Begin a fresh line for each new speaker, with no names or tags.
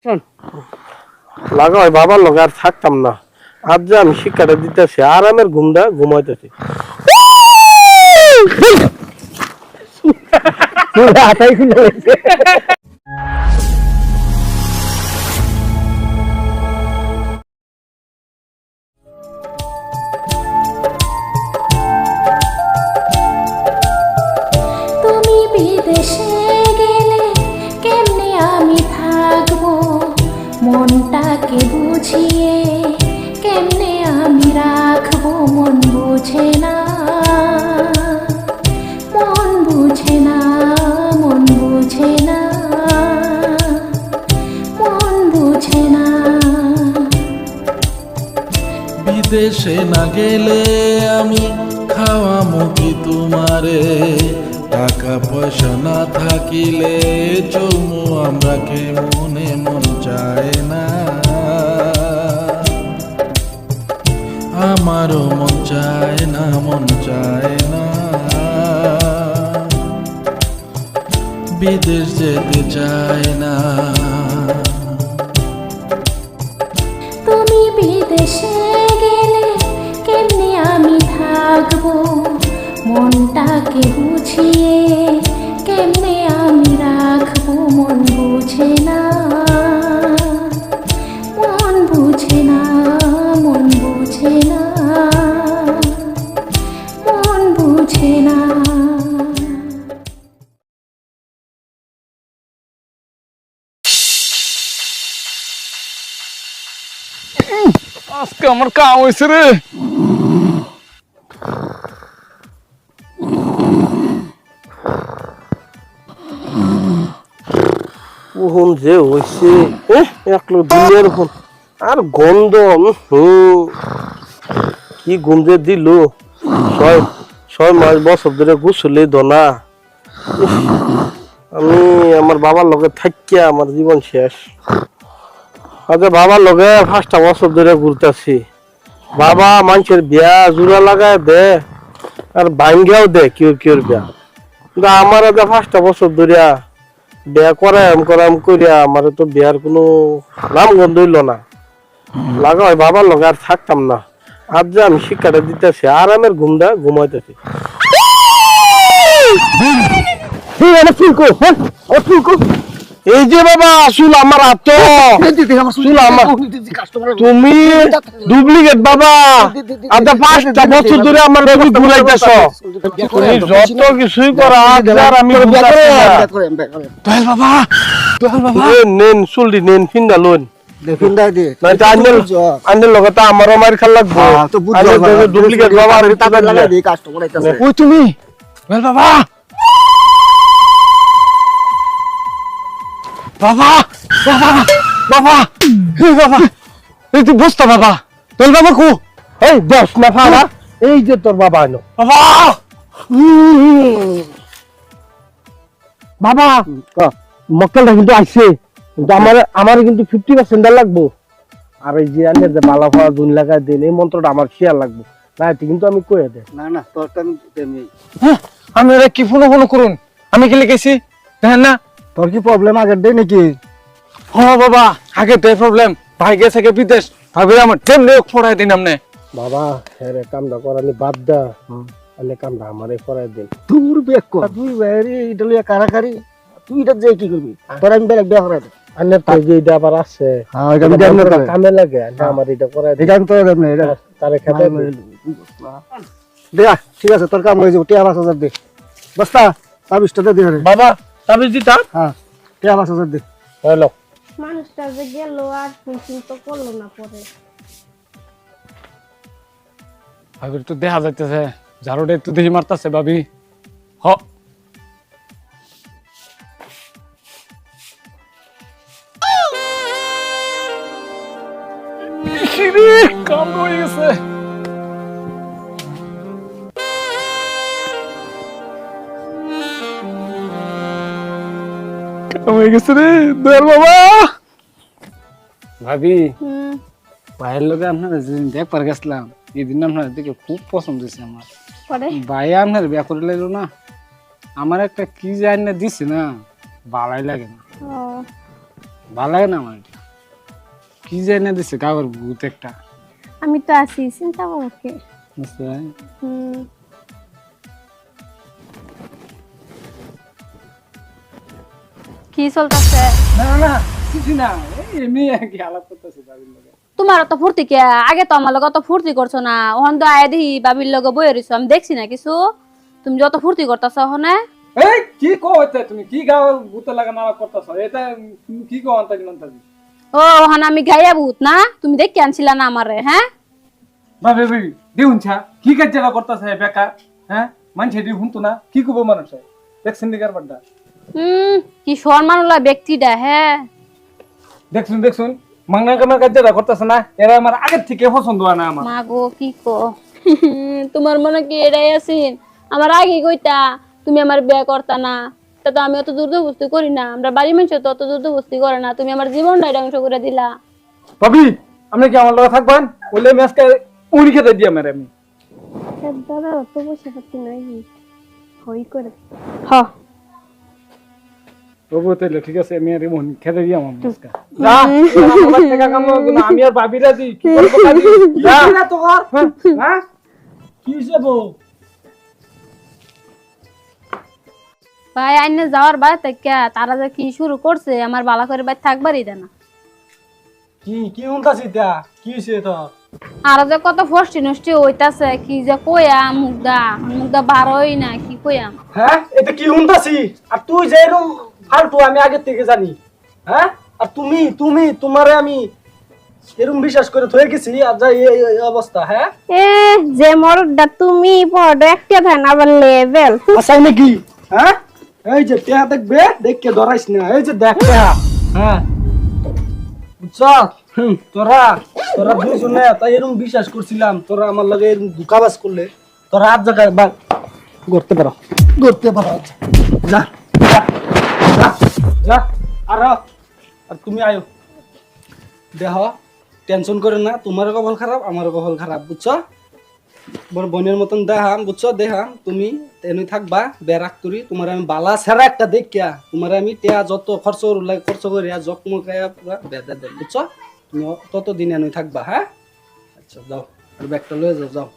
শোন
লাগাই বাবার লগে আর থাকতাম না। আজ যে আমি শিক্ষাটা দিতেছি আরামের ঘুমটা ঘুমাইতেছি।
হাতাই খুলে গেছে।
তুমি বিদেশে গেলে কেমনে আমি থাকবো, মনটাকে বুঝিয়ে কেমনে আমি রাখবো, মন বুঝে না, মন বুঝে না, মন বুঝে না, মন বুঝে না।
বিদেশে না গেলে আমি খাওয়ামো কি তোমারে, টাকা পয়সা না থাকিলে চলমু আমরা কে মনে মন চায় না, আমারও মন চায় না, মন চায় না, বিদেশ যেতে চায় না।
তুমি বিদেশে গেলে কেমনে আমি থাকবো, মনটাকে বুঝিয়ে কেমনে আমি রাখবো, মন বুঝে না, মন বুঝে না, মন বুঝে না, মন বুঝে না।
আজকে আমার কাম হয়েছে রে।
ওহন যে হইছে একলো দুনিয়ার ফোন আর গন্ধ। কি গন্ধে দিল। ছয় ছয় মাস বছর ধরে গুছলে দনা। আমি আমার বাবার লগে থাকিয়া আমার জীবন শেষ। আচ্ছা বাবার লগে 5টা বছর ধরে ঘুরতেছি। বাবা মানুষের বিয়া জোড়া লাগায় দে আর ভাঙ্গিয়াও দে কেউ কেউর বিয়া, কিন্তু আমার 5টা বছর ধরিয়া বিয়া করাম করিয়া আমার তো বিয়ার কোনো নাম গন্ধ হইল না। লাগাই বাবার লগে আর থাকতাম না। আজ যে আমি শিক্ষাটা দিতেছি আরামের ঘুমটা ঘুমাইতেছি। এই যে বাবা আসল আমার হাত, চুল আমার তুমি ডুপ্লিকেট বাবা। আচ্ছা 5টা বছর ধরে আমার বেবি ঘুরাইতেছ, তুমি যত কিছুই করো আজ আর আমি
দয়াল বাবা, দয়াল বাবা,
নেন চুলটি নেন ফিন্দা লোন আন্ডের লগে তো আমারও মার খাল লাগবো। ডুপ্লিকেট বাবা
ওই তুমি দয়াল বাবা, বাবা, বাবা, বাবা, এই বাবা, এই তুই বসতা বাবা, দয়াল বাবা কো?
এই বস না ফাড়া, এই যে তোর বাবা আনো।
বাবা,
বাবা মক্কেলটা কিন্তু আইছে, কিন্তু আমার কিন্তু 50% লাগবো। আর এই যে আনের যে বালা ফাড়া 2 লাগায় দেন এই মন্ত্রটা আমার শেয়ার লাগবো, না কিন্তু আমি কয়ে দে।
না না তোরটা আমি
হ্যাঁ, আমি এরা কি ফোন করুন, আমি কি লিখেছি দেখেন না?
তোর কি প্রবলেম আগের দেই নাকি?
হ্যাঁ বাবা, আগে তো প্রবলেম, ভাই গেছে কে বিদেশ, ভাবি আমার টেমলে ফড়াই দিন আমনে।
বাবা হ্যাঁ কামটা করানি বাদ দা, আনে কামটা আমারে করাই দেন।
দূর বেক কর তুই বাইরে এটা লইয়া কারাকারি, তুই এটা যাই কি করবি? তোর আমি বেলেগ বিয়া করাই দে।
আনে তো যে এটা আবার আছে
হ্যাঁ এটা আমি জানি না
কামে লাগে, না আমার এটা করাই দেন।
এটা আমি তোর দেব না, এটা
তারে খেতে
দে ঠিক আছে তোর কাম হয়ে যাবে। টিয়া 5,000 দে, বস্তা 24টা দে রে।
বাবা তাবিজ দিতা।
হ্যাঁ টিয়া 5,000 দে।
হ্যালো
মানুষটা যে গেল আর চিন্তা করলো না পরে।
ভাবির তো দেখা যাইতেছে ঝাড়ুটা একটু দেখি মারতাছে ভাবি। হ কাম হয়ে গেছে। কাম হয়ে গেছে রে দয়াল বাবা। ভাবি ভাইয়ের লোকে আপনার যেদিন দেখবার গেছিলাম এই দিন আপনার দেখে খুব পছন্দ হয়েছে আমার।
পরে
ভাই আপনার বিয়া করে লাগলো না, আমার একটা কি জানি না দিছে না, ভালোই লাগে না। ভালো লাগে না আমার কি জানে দিছে কাগর ভূত একটা
আমি তো আছি, চিন্তা করো কে।
বুঝতে
হুম, কি চলতেছে?
না না কিছু না এমনি কি আলাপ করতেছে বাবির লগে
তোমার তো ফুর্তি কে আগে তো আমার লগে অত ফুর্তি করছো না, ওখান তো আয় দেখি বাবির লগে বই রইছো, আমি দেখছি না কিছু। তুমি যত ফুর্তি করতেছো ওখানে,
এই কি কো হইতে তুমি কি গাও ভূত লাগা না করতেছ এটা তুমি কি কো আনতাজি মানতাজি
ও ওখানে আমি গাইয়া ভূত না, তুমি দেখে আনছিলা না আমারে? হ্যাঁ
বাবে ভাবি দেউনছা কি কাজ জায়গা করতেছে বেকার হ্যাঁ মানছে দি হুনতো না কি কব মানুষ দেখছেন দিকার বাড্ডা
কি সম্মানওয়ালা ব্যক্তিটা। হ্যাঁ
দেখুন মাংনা কামার কাজ জায়গা করতেছে না, এরা আমার আগের থেকে পছন্দ হয় না আমার।
মা গো কি কো তোমার মনে কি এটাই আছেন? আমার আগে কইতা তুমি আমার বিয়ে করতা না, তা তো আমি অত দুর্দবস্তি করি না, আমরা বাড়ি মানুষ তো অত দুর্দবস্তি করে না, তুমি আমার জীবনটাই ধ্বংস করে দিলা।
ভাবি আপনি কি আমার লগে থাকবেন বলে আমি আজকে উড়ি খেতে দিয়া মেরে আমি
দাদা অত পয়সা পাতি নাই, হই করে।
হ
তবু তাইলে ঠিক আছে আমি আর মন খেতে দিয়া আমার আজকে যা আমার টাকা কাম না আমি আর ভাবিরা দি কি করব কাজি যা না তো কর হ্যাঁ কি হইছে
ভাই আইনে যাওয়ার বাইরে থেকে তারা যে কি শুরু করছে, আমার বালা করে বাইরে থাকবারই দেয় না।
কি কি উনতাছি তা কি হইছে তো
আর যে কত ফষ্টি নষ্টি হইতাছে, কি যে কইয়া মুগদা বারোই না, কি কইয়া।
হ্যাঁ এটা কি উনতাছি আর তুই যে এরকম ফালতু আমি আগে থেকে জানি হ্যাঁ আর তুমি তুমি তোমারে আমি এরকম বিশ্বাস করে থয়ে গেছি আর যা এই অবস্থা হ্যাঁ
এ যে মরদটা তুমি বড় একটা ধান আবার লেভেল।
আসাই নাকি হ্যাঁ এই যে টেহা দেখবে দেখকে ধরাইস না এই যে দেখ টেহা হ্যাঁ বুঝছ তোরা তোরা দুইজনে তাই এরকম বিশ্বাস করছিলাম তোরা আমার লগে এরকম ধোঁকাবাজ করলে তোরা আজ জায়গায় বা করতে পারো যা যা যা, যা আর তুমি আয়ো দেহ টেনশন করে না তোমার কপাল খারাপ আমার কপাল খারাপ বুঝছো বড় বোনের মতন দেখাম বুঝছো দেখাম তুমি তেনে থাকবা বেরাক তুরি তোমার আমি বালা সেরা একটা দেখিয়া তোমার আমি টেয়া যত খরচ লাগে খরচ করিয়া জকমক পুরা বেদা দেব বুঝছো তুমি তত দিন এনে থাকবা হ্যাঁ আচ্ছা যাও আর ব্যাগটা লয়ে যাও যাও